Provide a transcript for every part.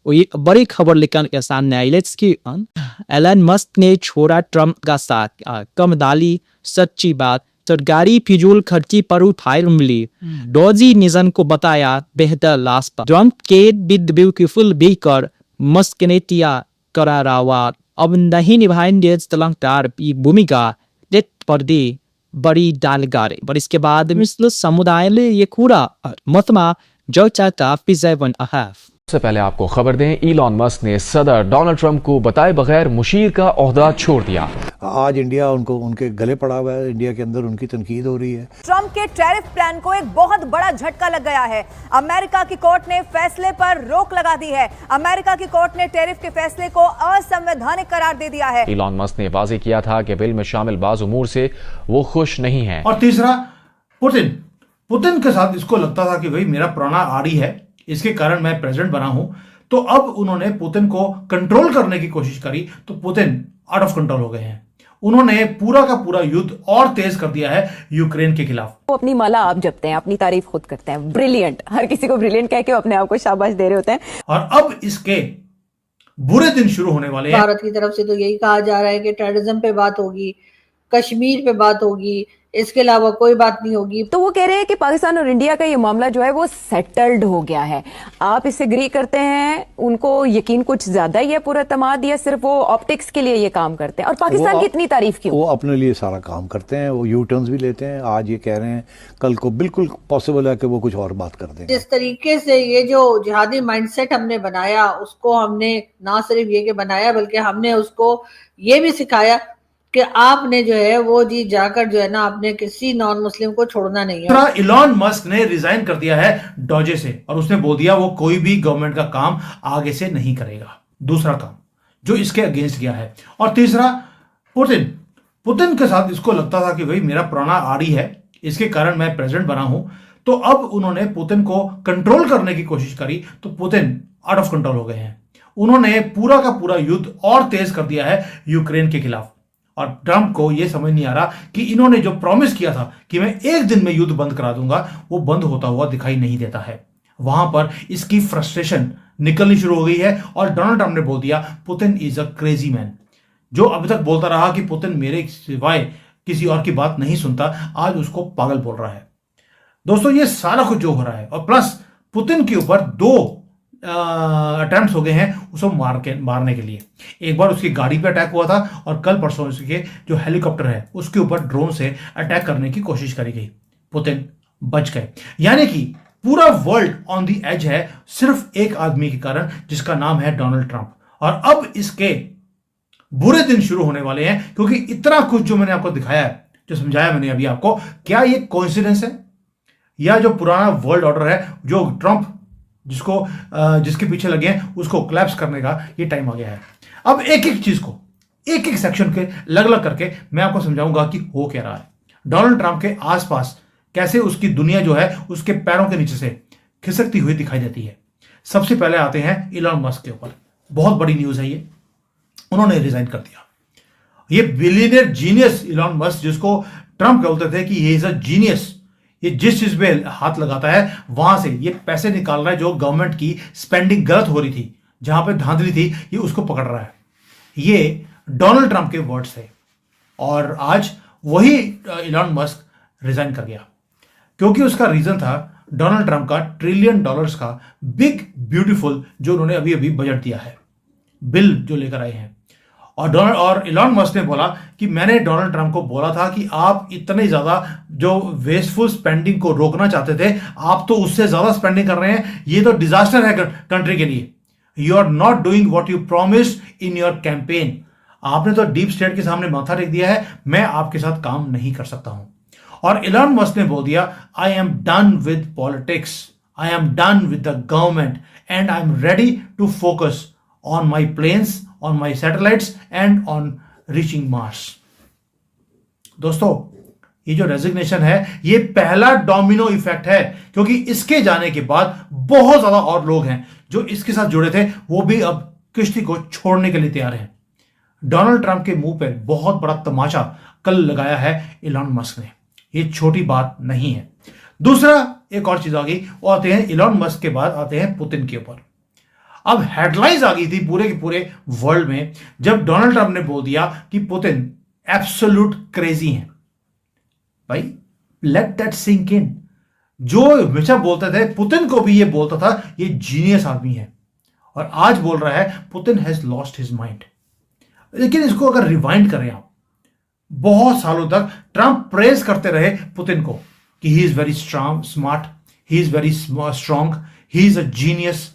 ये बड़ी खबर लेकर के सामने आई। लेट्स की एलन मस्क ने छोड़ा ट्रंप का साथ, कमदाली सच्ची बात, सरकारी फिजूल खर्ची पर फाइल मिली, डॉजी निजन को बताया बेहतर लाश पर, ट्रंप के विद ब्यूटीफुल बीकर मस्क ने किया करारावार, अब नहीं निभाएंगे तलंगदार की भूमिका, डेट पर दी बड़ी डालगारे। पर इसके बाद मुस्लिम समुदाय ने ये कूड़ा मतमा जो चाहता पिज़ेवन अहाफ। सबसे पहले आपको खबर दें, इलॉन मस्क ने सदर डोनाल्ड ट्रंप को बताए बगैर मुशीर का ओहदा छोड़ दिया। आज इंडिया उनके गले पड़ा हुआ है, इंडिया के अंदर उनकी तनकीद हो रही है। ट्रंप के टैरिफ प्लान को एक बहुत बड़ा झटका लग गया है। अमेरिका की कोर्ट ने फैसले पर रोक लगा दी है। अमेरिका की कोर्ट ने टैरिफ के फैसले को असंवैधानिक करार दे दिया है। इलॉन मस्क ने वाजे किया था कि बिल में शामिल बाज उमूर से वो खुश नहीं है। और तीसरा, पुतिन के साथ इसको लगता था कि भाई मेरा पुराना आड़ी है, इसके कारण मैं प्रेसिडेंट बना हूं, तो अब उन्होंने पुतिन को कंट्रोल करने की कोशिश करी तो पुतिन आउट ऑफ कंट्रोल हो गए हैं। उन्होंने पूरा का पूरा युद्ध और तेज कर दिया है यूक्रेन के खिलाफ। वो अपनी माला आप जपते हैं, अपनी तारीफ खुद करते हैं, ब्रिलियंट, हर किसी को ब्रिलियंट कह के अपने आप को शाबाश दे रहे होते हैं। और अब इसके बुरे दिन शुरू होने वाले हैं। भारत की तरफ से तो यही कहा जा रहा है कि टेररिज्म पे बात होगी, कश्मीर पे बात होगी, इसके अलावा कोई बात नहीं होगी। तो वो कह रहे हैं कि पाकिस्तान और इंडिया का ये मामला जो है वो सेटल्ड हो गया है। आप इससे एग्री करते हैं? उनको यकीन कुछ ज्यादा ही है पूरा तमाद, या सिर्फ वो ऑप्टिक्स के लिए ये काम करते हैं? और पाकिस्तान की इतनी तारीफ क्यों? वो अपने लिए सारा काम करते हैं, वो यू टर्न्स भी लेते हैं। आज ये कह रहे हैं, कल को बिल्कुल पॉसिबल है कि वो कुछ और बात कर दें। जिस तरीके से ये जो जिहादी माइंडसेट हमने बनाया, उसको हमने ना सिर्फ ये कि बनाया, बल्कि हमने उसको ये भी सिखाया कि आपने जो है वो जी जाकर जो है ना, आपने किसी नॉन मुस्लिम को छोड़ना नहीं है। इलॉन मस्क ने रिजाइन कर दिया है डॉजे से और उसने बोल दिया वो कोई भी गवर्नमेंट का काम आगे से नहीं करेगा, दूसरा काम जो इसके अगेंस्ट गया है। और तीसरा, पुतिन के साथ इसको लगता था कि भाई मेरा पुराना आड़ी है, इसके कारण मैं प्रेसिडेंट बना हूं, तो अब उन्होंने पुतिन को कंट्रोल करने की कोशिश करी तो पुतिन आउट ऑफ कंट्रोल हो गए हैं। उन्होंने पूरा का पूरा युद्ध और तेज कर दिया है यूक्रेन के खिलाफ। और ट्रंप को यह समझ नहीं आ रहा कि इन्होंने जो प्रॉमिस किया था कि मैं एक दिन में युद्ध बंद करा दूंगा, वो बंद होता हुआ दिखाई नहीं देता है। वहां पर इसकी फ्रस्ट्रेशन निकलनी शुरू हो गई है और डोनाल्ड ट्रंप ने बोल दिया Putin is a crazy man. जो अभी तक बोलता रहा कि पुतिन मेरे सिवाय किसी और की बात नहीं सुनता, आज उसको पागल बोल रहा है। दोस्तों, ये सारा कुछ जो हो रहा है, और प्लस पुतिन के ऊपर 2 अटेम्प्ट्स हो गए हैं उसको मारने के लिए। एक बार उसकी गाड़ी पे अटैक हुआ था और कल परसों उसके जो हेलीकॉप्टर है उसके ऊपर ड्रोन से अटैक करने की कोशिश करी गई। पुतिन बच गए। यानी कि पूरा वर्ल्ड ऑन द एज है सिर्फ एक आदमी के कारण, जिसका नाम है डोनाल्ड ट्रंप। और अब इसके बुरे दिन शुरू होने वाले हैं, क्योंकि इतना कुछ जो मैंने आपको दिखाया है, जो समझाया मैंने अभी आपको, क्या ये कोइंसिडेंस है या जो पुराना वर्ल्ड ऑर्डर है जो ट्रंप जिसके पीछे लगे हैं उसको क्लैप्स करने का ये टाइम आ गया है। अब एक एक चीज को एक एक सेक्शन के अलग अलग करके मैं आपको समझाऊंगा कि हो क्या रहा है। डोनाल्ड ट्रंप के आसपास कैसे उसकी दुनिया जो है उसके पैरों के नीचे से खिसकती हुई दिखाई देती है। सबसे पहले आते हैं इलॉन मस्क के ऊपर। बहुत बड़ी न्यूज है ये, उन्होंने रिजाइन कर दिया। ये बिलियनियर जीनियस इलॉन मस्क, जिसको ट्रंप बोलते थे कि ये इज अ जीनियस, ये जिस चीज पे हाथ लगाता है वहां से ये पैसे निकाल रहा है, जो गवर्नमेंट की स्पेंडिंग गलत हो रही थी, जहां पे धांधली थी, ये उसको पकड़ रहा है। ये डोनाल्ड ट्रंप के वर्ड्स थे और आज वही इलॉन मस्क रिजाइन कर गया, क्योंकि उसका रीजन था डोनाल्ड ट्रंप का $1 ट्रिलियन का बिग ब्यूटीफुल जो उन्होंने अभी अभी बजट दिया है, बिल जो लेकर आए हैं। और इलॉन मस्क ने बोला कि मैंने डोनाल्ड ट्रंप को बोला था कि आप इतने ज्यादा जो वेस्टफुल स्पेंडिंग को रोकना चाहते थे, आप तो उससे ज्यादा स्पेंडिंग कर रहे हैं, ये तो डिजास्टर है कंट्री के लिए। You are not doing what you promised in your campaign. आपने तो डीप स्टेट के सामने माथा टेक दिया है, मैं आपके साथ काम नहीं कर सकता हूं। और इलॉन मस्क ने बोल दिया, I am done with politics, I am done with the government and I am ready to focus on my plans, on my satellites and on reaching Mars। दोस्तों, ये जो रेजिग्नेशन है ये पहला डोमिनो इफेक्ट है, क्योंकि इसके जाने के बाद बहुत ज्यादा और लोग हैं जो इसके साथ जुड़े थे, वो भी अब किश्ती को छोड़ने के लिए तैयार हैं। डोनाल्ड ट्रंप के मुंह पर बहुत बड़ा तमाचा कल लगाया है इलॉन मस्क ने, ये छोटी बात नहीं है। दूसरा एक और चीज आ गई, वो आते हैं इलॉन मस्क के बाद आते हैं पुतिन के ऊपर। अब हेडलाइंस आ गई थी पूरे के पूरे वर्ल्ड में जब डोनाल्ड ट्रंप ने बोल दिया कि पुतिन एब्सोल्यूट क्रेजी हैं। भाई लेट दैट सिंक इन। जो हमेशा बोलते थे, पुतिन को भी ये बोलता था ये जीनियस आदमी है, और आज बोल रहा है Putin has lost his mind. लेकिन इसको अगर रिवाइंड करें आप, बहुत सालों तक ट्रंप प्रेज करते रहे पुतिन को कि he is very smart, he is very strong, he is a genius.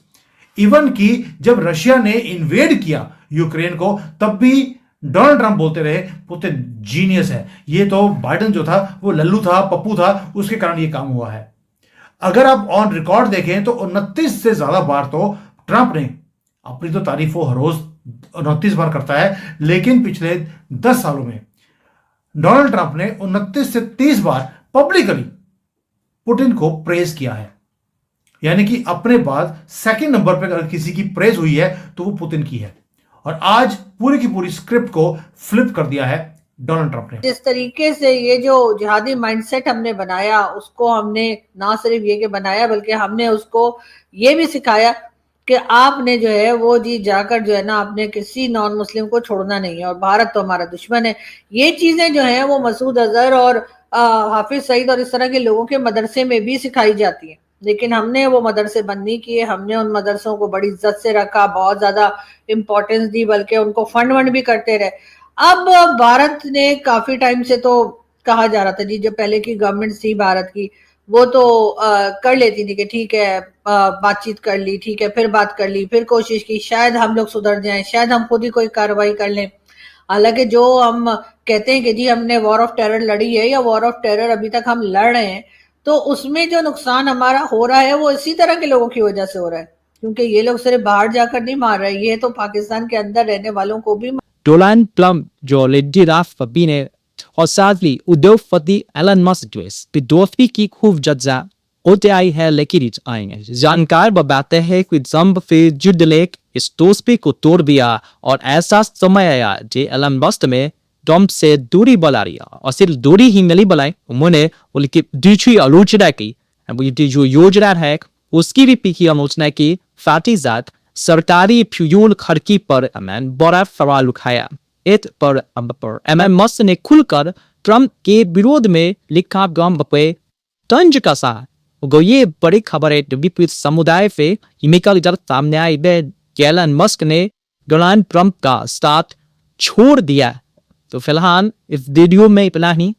Even कि जब रशिया ने इन्वेड किया यूक्रेन को, तब भी डोनाल्ड ट्रंप बोलते रहे पुतिन जीनियस है, ये तो बाइडेन जो था वो लल्लू था, पप्पू था, उसके कारण ये काम हुआ है। अगर आप ऑन रिकॉर्ड देखें तो 29 से ज्यादा बार तो ट्रंप ने, अपनी तो तारीफ वो हर रोज 29 बार करता है, लेकिन पिछले 10 सालों में डोनाल्ड ट्रंप ने 29 से 30 बार पब्लिकली पुतिन को प्रेज किया है। यानी कि अपने बाद सेकंड नंबर पर अगर किसी की प्रेज हुई है तो वो पुतिन की है। और आज पूरी की पूरी स्क्रिप्ट को फ्लिप कर दिया है डोनाल्ड ट्रंप ने। जिस तरीके से ये जो जिहादी माइंडसेट हमने बनाया, उसको हमने ना सिर्फ ये कि बनाया बल्कि हमने उसको ये भी सिखाया कि आपने जो है वो जी जाकर जो है ना आपने किसी नॉन मुस्लिम को छोड़ना नहीं है, और भारत तो हमारा दुश्मन है। ये चीजें जो है वो मसूद अजहर और हाफिज सईद और इस तरह के लोगों के मदरसे में भी सिखाई जाती है, लेकिन हमने वो मदरसे बंद नहीं किए। हमने उन मदरसों को बड़ी इज्जत से रखा, बहुत ज्यादा इंपॉर्टेंस दी, बल्कि उनको फंड वंड भी करते रहे। अब भारत ने काफी टाइम से तो कहा जा रहा था जी, जो पहले की गवर्नमेंट थी भारत की, वो तो कर लेती थी कि ठीक है बातचीत कर ली, ठीक है, फिर बात कर ली, फिर कोशिश की शायद हम लोग सुधर जाएं, शायद हम खुद ही कोई कार्रवाई कर लें। हालांकि जो हम कहते हैं कि जी हमने वॉर ऑफ टेरर लड़ी है या वॉर ऑफ टेरर अभी तक हम लड़ रहे हैं, तो उसमें जो नुकसान हमारा हो रहा है वो इसी तरह के लोगों की वजह से हो रहा है, क्योंकि ये लोग सिर्फ बाहर जाकर नहीं मार रहे, ये तो पाकिस्तान के अंदर रहने वालों को भी। Donald Trump जो लीडर kabinet और साथी उद्योगपति एलन मस्क जो बेदोस्ती की खूब चर्चा होते आई है, लेकिन आएंगे जानकार बताते हैं कि ट्रंप फिर युद्ध लेख इस दोस्ती को तोड़ दिया और ऐसा समय आया जो एलन मस्क में ट्रंप से दूरी बना रही, और सिर्फ दूरी ही नहीं बनाई, उन्होंने उनकी दूसरी आलोचना की। जो योजना है उसकी भी पीछे आलोचना की, साथ ही साथ सरकारी फ्यूल खर्ची पर बड़ा सवाल उठाया। इस पर एलन मस्क ने खुलकर ट्रंप के विरोध में लिखा तंज कसा। ये बड़ी खबर है विपरीत समुदाय से निकल कर सामने आई कि एलन मस्क ने डोनाल्ड ट्रंप का साथ छोड़ दिया। तो फिलहाल इस वीडियो में इतना ही।